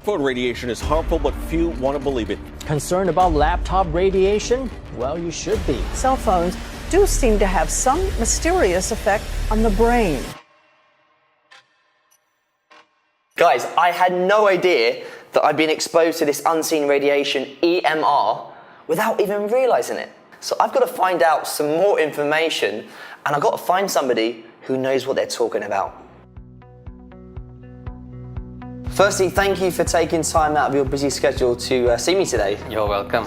Smartphone radiation is harmful, but few want to believe it. Concerned about laptop radiation? Well, you should be. Cell phones do seem to have some mysterious effect on the brain. Guys, I had no idea that I'd been exposed to this unseen radiation, EMR, without even realizing it. So I've got to find out some more information, and I've got to find somebody who knows what they're talking about. Firstly, thank you for taking time out of your busy schedule to see me today. You're welcome.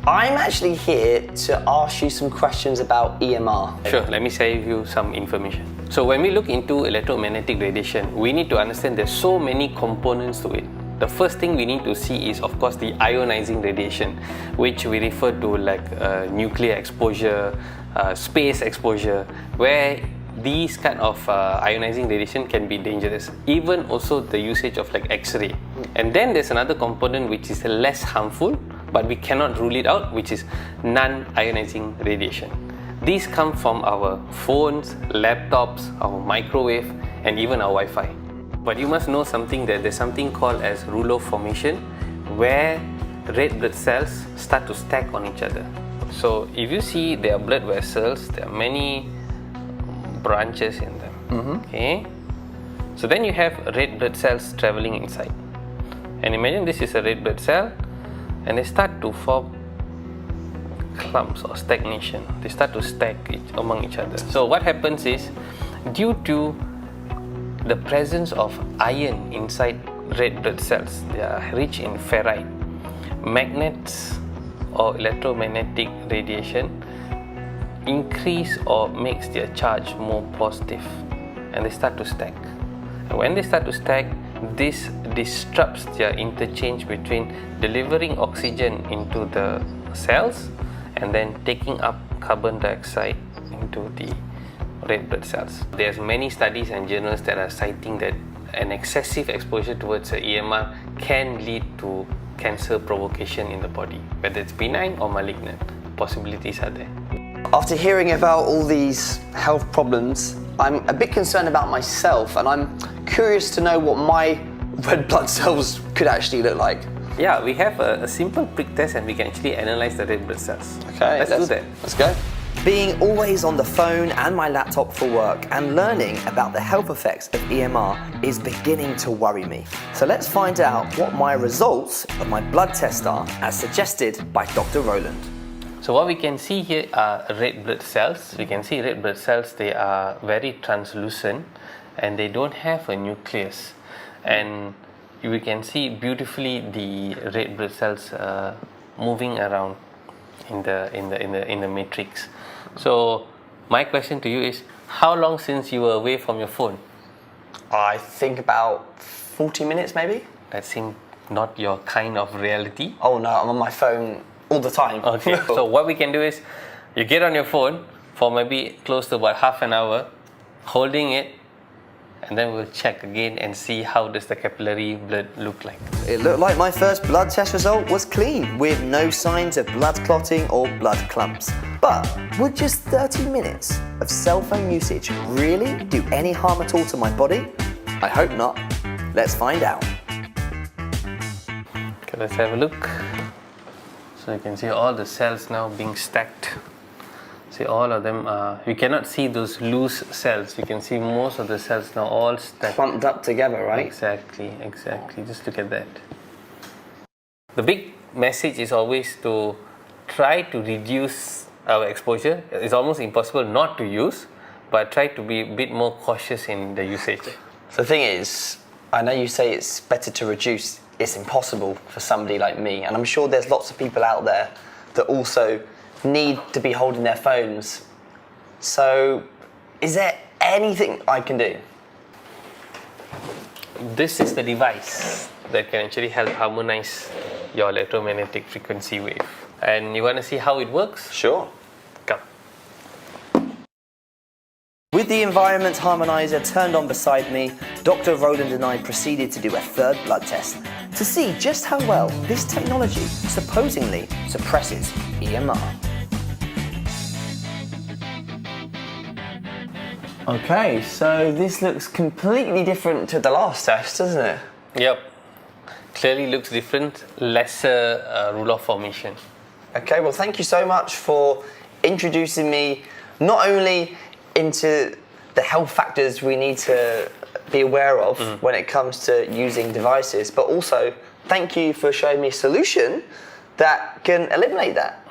I'm actually here to ask you some questions about EMR. Sure, let me share with you some information. So when we look into electromagnetic radiation, we need to understand there's so many components to it. The first thing we need to see is, of course, the ionizing radiation, which we refer to like nuclear exposure, space exposure, where these kind of ionizing radiation can be dangerous. Even also the usage of like X-ray. And then there's another component which is less harmful, but we cannot rule it out, which is non-ionizing radiation. These come from our phones, laptops, our microwave, and even our Wi-Fi. But you must know something, that there's something called as rouleau formation, where red blood cells start to stack on each other. So if you see there are blood vessels, there are many branches in them. Okay, so then you have red blood cells traveling inside, and imagine this is a red blood cell, and they start to form clumps or stagnation. They start to stack among each other. So what happens is, due to the presence of iron inside red blood cells, they are rich in ferrite, magnets or electromagnetic radiation increase or makes their charge more positive, and they start to stack. And when they start to stack, this disrupts their interchange between delivering oxygen into the cells and then taking up carbon dioxide into the red blood cells. There's many studies and journals that are citing that an excessive exposure towards the EMR can lead to cancer provocation in the body, whether it's benign or malignant. Possibilities are there. After hearing about all these health problems, I'm a bit concerned about myself, and I'm curious to know what my red blood cells could actually look like. Yeah, we have a simple prick test, and we can actually analyze the red blood cells. Okay, let's do that. Let's go. Being always on the phone and my laptop for work and learning about the health effects of EMR is beginning to worry me. So let's find out what my results of my blood test are, as suggested by Dr. Roland. So what we can see here are red blood cells. We can see red blood cells, they are very translucent and they don't have a nucleus. And we can see beautifully the red blood cells moving around in the matrix. So my question to you is, how long since you were away from your phone? I think about 40 minutes maybe. That seems not your kind of reality. Oh no, I'm on my phone all the time. Okay, so what we can do is, you get on your phone for maybe close to about half an hour, holding it, and then we'll check again and see how does the capillary blood look like. It looked like my first blood test result was clean, with no signs of blood clotting or blood clumps. But would just 30 minutes of cell phone usage really do any harm at all to my body? I hope not. Let's find out. Okay, let's have a look. So you can see all the cells now being stacked. See, all of them are, you cannot see those loose cells. You can see most of the cells now all stacked. Clumped up together, right? Exactly. Just look at that. The big message is always to try to reduce our exposure. It's almost impossible not to use, but try to be a bit more cautious in the usage. So the thing is, I know you say it's better to reduce. It's impossible for somebody like me, and I'm sure there's lots of people out there that also need to be holding their phones. So is there anything I can do? This is the device that can actually help harmonize your electromagnetic frequency wave. And you want to see how it works? Sure. Come. With the EmGuarde Harmonizer turned on beside me, Dr. Roland and I proceeded to do a third blood test to see just how well this technology supposedly suppresses EMR. Okay, so this looks completely different to the last test, doesn't it? Yep. clearly looks different, lesser ruler formation. Okay, well, thank you so much for introducing me not only into the health factors we need to be aware of when it comes to using devices, but also thank you for showing me a solution that can eliminate that.